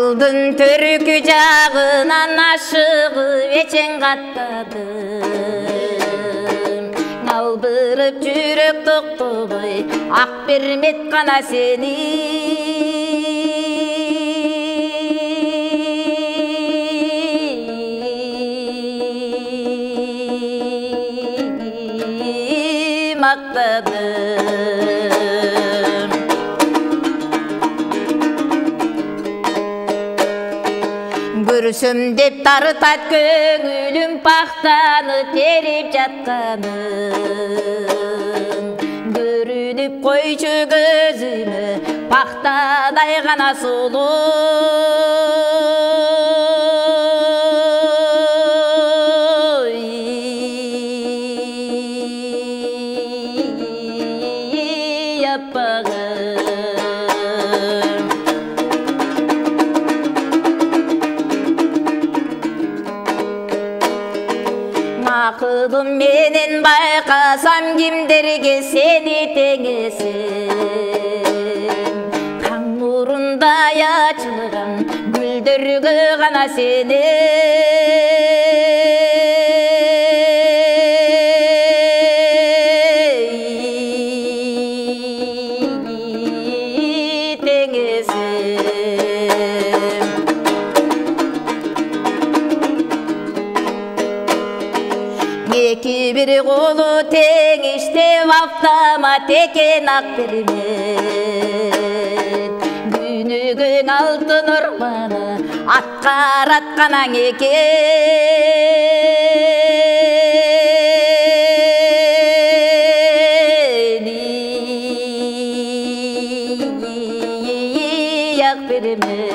Ауылдың төркі жағынан ашығып ечен қаттадым. Алдырып жүрек тоқтыбай, ақ бермет қана сені. Мақтадым. Көрсем деп тартат көңілім пақтаны теріп жатқаным. Көрініп қойшы көзімі пақтадай ғана сұлу. Ақылым менен байқасам кімдерге сені теңесем. Таң нұрындай açылған гүлдерге ғана сені Екі бір қолу теңіштеп автомат екен ақ бермет. Күнігін алтын ұрманы атқаратқанаң екен. Ақ бермет.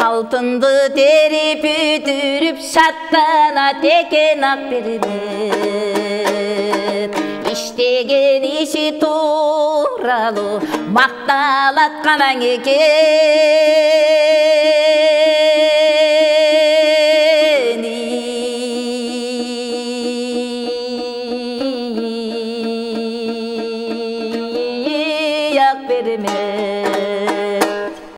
Алтынды теріп үтіріп шаттанат екен ақ бермет. Іштеген іші туралы мақталатқанаң екен.